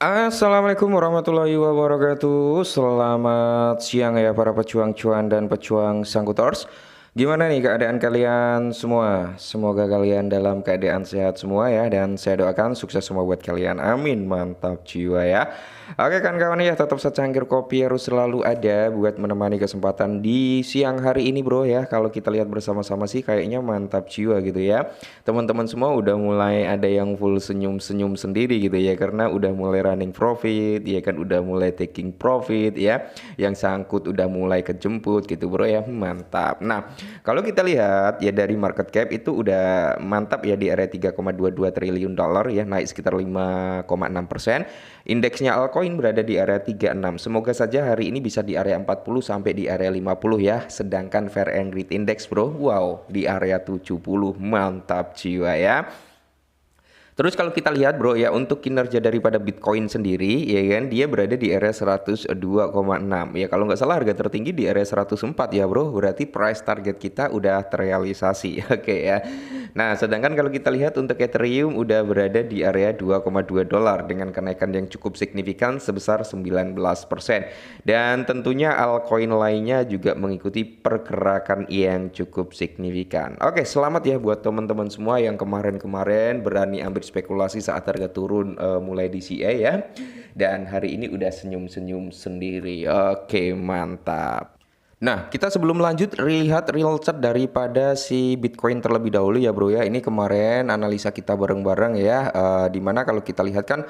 Assalamualaikum warahmatullahi wabarakatuh. Selamat siang ya para pejuang cuan dan pejuang sangkutors. Gimana nih keadaan kalian semua? Semoga kalian dalam keadaan sehat semua ya, dan saya doakan sukses semua buat kalian. Amin. Mantap jiwa ya. Oke kan kawan ya, tetap secangkir kopi harus selalu ada buat menemani kesempatan di siang hari ini bro ya. Kalau kita lihat bersama-sama sih kayaknya mantap jiwa gitu ya. Teman-teman semua udah mulai ada yang full senyum-senyum sendiri gitu ya, karena udah mulai running profit ya kan, udah mulai taking profit ya. Yang sangkut udah mulai kejemput gitu bro ya. Mantap. Nah, kalau kita lihat ya dari market cap itu udah mantap ya di area 3,22 triliun dolar ya, naik sekitar 5,6%. Indeksnya altcoin berada di area 36. Semoga saja hari ini bisa di area 40 sampai di area 50 ya. Sedangkan Fair and Greed Index bro, wow, di area 70. Mantap jiwa ya. Terus kalau kita lihat bro ya, untuk kinerja daripada Bitcoin sendiri ya kan, dia berada di area 102,6 ya, kalau nggak salah harga tertinggi di area 104 ya bro, berarti price target kita udah terrealisasi. Oke ya. Nah sedangkan kalau kita lihat untuk Ethereum udah berada di area 2,2 dolar dengan kenaikan yang cukup signifikan sebesar 19%, dan tentunya altcoin lainnya juga mengikuti pergerakan yang cukup signifikan. Oke, selamat ya buat teman-teman semua yang kemarin-kemarin berani ambil spekulasi saat harga turun mulai DCA ya. Dan hari ini udah senyum-senyum sendiri. Oke, mantap. Nah, kita sebelum lanjut lihat real chart daripada si Bitcoin terlebih dahulu ya bro ya. Ini kemarin analisa kita bareng-bareng ya. Dimana kalau kita lihat kan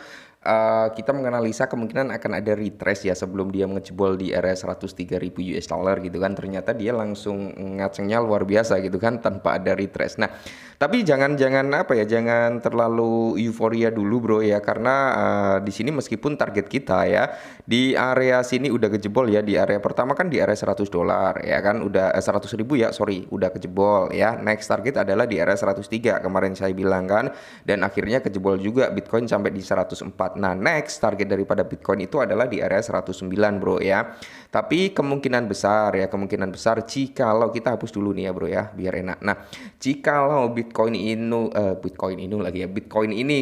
kita menganalisa kemungkinan akan ada retrace ya sebelum dia ngejebol di area 103.000 US dollar gitu kan. Ternyata dia langsung ngacengnya luar biasa gitu kan tanpa ada retrace. Nah, tapi jangan apa ya, jangan terlalu euforia dulu bro ya, karena di sini meskipun target kita ya di area sini udah kejebol ya, di area pertama kan di area 100 dolar ya kan, udah 100 ribu ya, sorry, udah kejebol ya. Next target adalah di area 103 kemarin saya bilang kan, dan akhirnya kejebol juga Bitcoin sampai di 104. Nah, next target daripada Bitcoin itu adalah di area 109 bro ya. Tapi kemungkinan besar ya, kemungkinan besar jikalau kita hapus dulu nih ya bro ya, biar enak. Nah, jikalau Bitcoin ini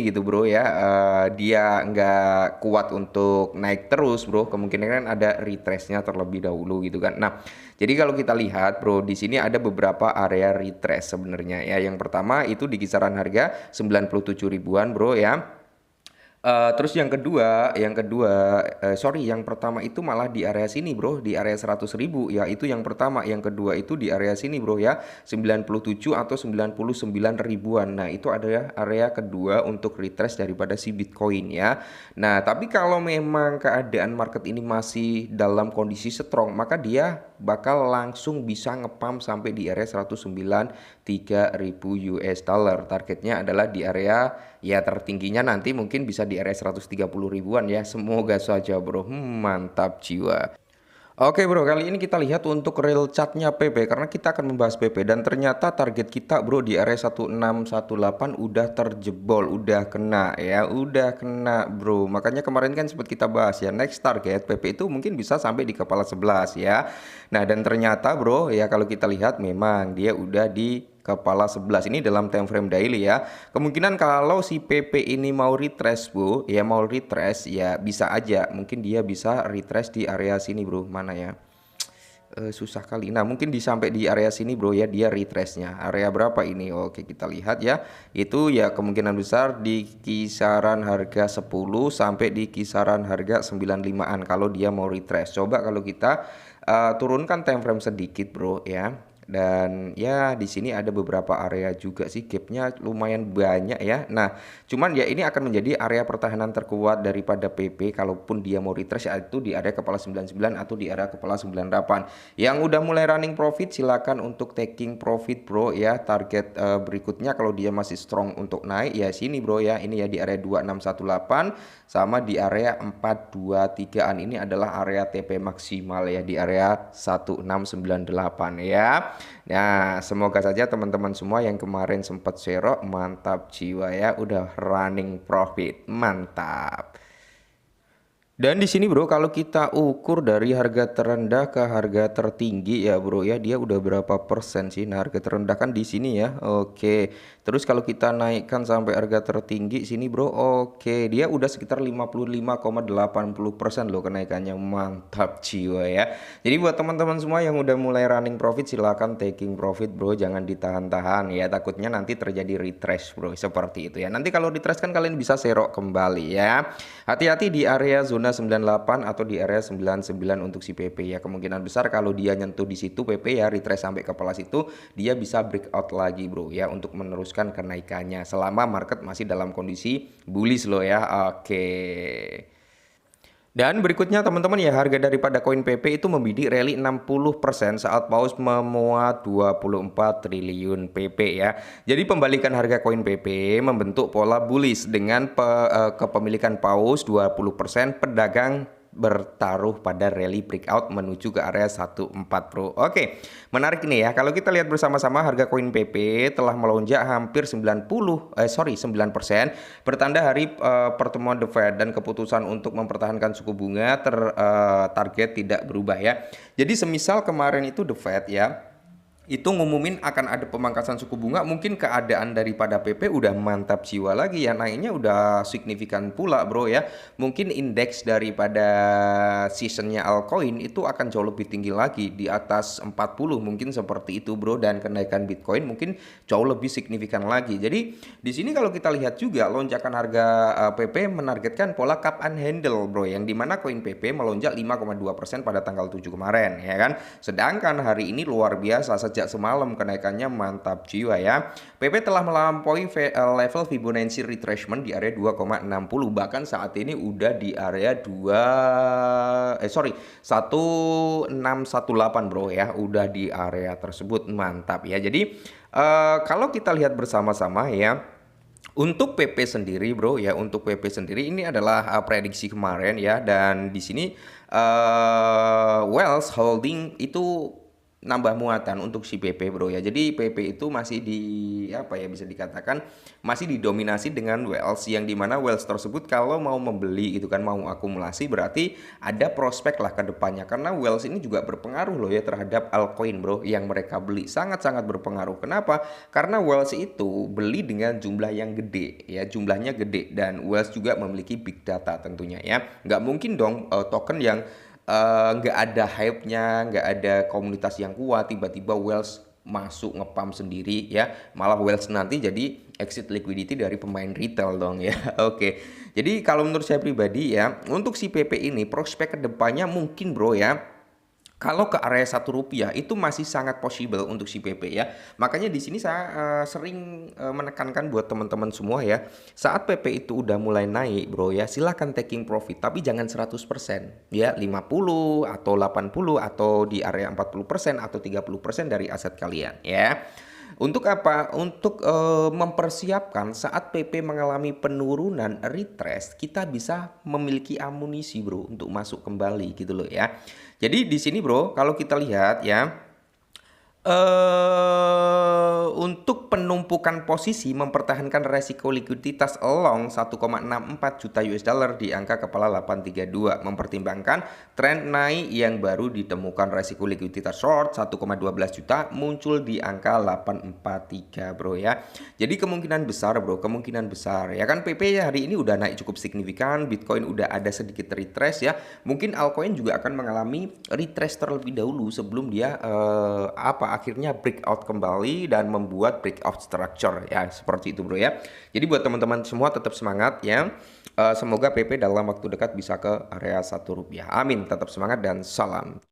gitu bro ya, dia nggak kuat untuk naik terus bro, kemungkinan kan ada retrace-nya terlebih dahulu gitu kan. Nah, jadi kalau kita lihat bro, di sini ada beberapa area retrace sebenarnya ya. Yang pertama itu di kisaran harga 97 ribuan bro ya. Terus yang pertama itu malah di area sini bro, di area 100 ribu ya, itu yang pertama. Yang kedua itu di area sini bro ya, 97 atau 99 ribuan. Nah itu ada area kedua untuk retrace daripada si Bitcoin ya. Nah tapi kalau memang keadaan market ini masih dalam kondisi strong, maka dia bakal langsung bisa ngepump sampai di area 193.000 US dollar. Targetnya adalah di area ya tertingginya nanti mungkin bisa di area 130 ribuan ya. Semoga saja bro. Mantap jiwa. Oke bro, kali ini kita lihat untuk real chartnya PP, karena kita akan membahas PP dan ternyata target kita bro di area 1618 udah terjebol, udah kena ya, udah kena bro. Makanya kemarin kan sempat kita bahas ya, next target PP itu mungkin bisa sampai di kepala 11 ya. Nah, dan ternyata bro ya, kalau kita lihat memang dia udah di kepala 11 ini dalam time frame daily ya. Kemungkinan kalau si PP ini mau retrace bro ya, mau retrace ya bisa aja mungkin dia bisa retrace di area sini bro. Mana ya, susah kali. Nah mungkin sampai di area sini bro ya, dia retrace-nya area berapa ini. Oke, kita lihat ya, itu ya kemungkinan besar di kisaran harga 10 sampai di kisaran harga 95-an kalau dia mau retrace. Coba kalau kita turunkan time frame sedikit bro ya, dan ya di sini ada beberapa area juga sih, gapnya lumayan banyak ya. Nah cuman ya ini akan menjadi area pertahanan terkuat daripada PP kalaupun dia mau retrace, yaitu di area kepala 99 atau di area kepala 98. Yang udah mulai running profit silakan untuk taking profit bro ya. Target berikutnya kalau dia masih strong untuk naik ya sini bro ya, ini ya di area 2618 sama di area 423an. Ini adalah area TP maksimal ya di area 1698 ya. Nah, semoga saja teman-teman semua yang kemarin sempat serok mantap jiwa ya, udah running profit. Mantap. Dan di sini bro, kalau kita ukur dari harga terendah ke harga tertinggi ya bro ya, dia udah berapa persen sih? Nah, harga terendah kan di sini ya. Oke. Terus kalau kita naikkan sampai harga tertinggi sini bro, oke, dia udah sekitar 55,80% loh kenaikannya. Mantap jiwa ya. Jadi buat teman-teman semua yang udah mulai running profit, silahkan taking profit bro, jangan ditahan-tahan ya. Takutnya nanti terjadi retrace bro, seperti itu ya. Nanti kalau retrace kan kalian bisa serok kembali ya. Hati-hati di area zona 98 atau di area 99 untuk si PP ya. Kemungkinan besar kalau dia nyentuh di situ PP ya, retrace sampai ke kelas itu, dia bisa breakout lagi bro ya, untuk meneruskan kenaikannya selama market masih dalam kondisi bullish loh ya. Oke. Dan berikutnya teman-teman ya, harga daripada koin PP itu membidik rally 60% saat paus memuat 24 triliun PP ya. Jadi pembalikan harga koin PP membentuk pola bullish dengan kepemilikan paus 20%, pedagang bertaruh pada rally breakout menuju ke area 14 bro. Oke, menarik ini ya. Kalau kita lihat bersama-sama, harga koin PP telah melonjak hampir 9%, bertanda hari pertemuan The Fed dan keputusan untuk mempertahankan suku bunga target tidak berubah ya. Jadi semisal kemarin itu The Fed ya, itu ngumumin akan ada pemangkasan suku bunga, mungkin keadaan daripada PP udah mantap jiwa lagi ya, naiknya udah signifikan pula bro ya. Mungkin indeks daripada seasonnya altcoin itu akan jauh lebih tinggi lagi, di atas 40 mungkin seperti itu bro, dan kenaikan Bitcoin mungkin jauh lebih signifikan lagi. Jadi di sini kalau kita lihat juga lonjakan harga PP menargetkan pola cup and handle bro, yang dimana koin PP melonjak 5,2% pada tanggal 7 kemarin ya kan. Sedangkan hari ini luar biasa, sejak semalam kenaikannya mantap jiwa ya. PP telah melampaui level Fibonacci retracement di area 2,60, bahkan saat ini udah di area 1618 bro ya, udah di area tersebut. Mantap ya. Jadi kalau kita lihat bersama-sama ya, untuk PP sendiri bro ya, untuk PP sendiri ini adalah prediksi kemarin ya, dan di sini Wells Holding itu nambah muatan untuk si PP bro ya. Jadi PP itu masih di apa ya, bisa dikatakan masih didominasi dengan Wells, yang dimana Wells tersebut kalau mau membeli gitu kan, mau akumulasi, berarti ada prospek lah ke depannya, karena Wells ini juga berpengaruh loh ya terhadap altcoin bro yang mereka beli, sangat-sangat berpengaruh. Kenapa? Karena Wells itu beli dengan jumlah yang gede ya, jumlahnya gede, dan Wells juga memiliki big data tentunya ya. Nggak mungkin dong token yang nggak ada hype-nya, nggak ada komunitas yang kuat, tiba-tiba Wells masuk ngepam sendiri ya, malah Wells nanti jadi exit liquidity dari pemain retail dong ya. Oke, jadi kalau menurut saya pribadi ya, untuk si PP ini prospek kedepannya mungkin bro ya, kalau ke area Rp1 itu masih sangat possible untuk si PP ya. Makanya di sini saya sering menekankan buat teman-teman semua ya, saat PP itu udah mulai naik bro ya, silahkan taking profit, tapi jangan 100% ya, 50 atau 80 atau di area 40% atau 30% dari aset kalian ya. Untuk apa? Untuk mempersiapkan saat PP mengalami penurunan retrace, kita bisa memiliki amunisi bro untuk masuk kembali gitu loh ya. Jadi di sini bro, kalau kita lihat ya, untuk penumpukan posisi mempertahankan resiko likuiditas along 1,64 juta US dollar di angka kepala 832, mempertimbangkan tren naik yang baru ditemukan. Resiko likuiditas short 1,12 juta muncul di angka 843 bro ya. Jadi kemungkinan besar bro, kemungkinan besar ya kan, PP ya hari ini udah naik cukup signifikan, Bitcoin udah ada sedikit retrace ya, mungkin altcoin juga akan mengalami retrace terlebih dahulu sebelum dia akhirnya breakout kembali dan membuat breakout structure ya, seperti itu bro ya. Jadi buat teman-teman semua tetap semangat ya, semoga PP dalam waktu dekat bisa ke area Rp1. Amin, tetap semangat dan salam.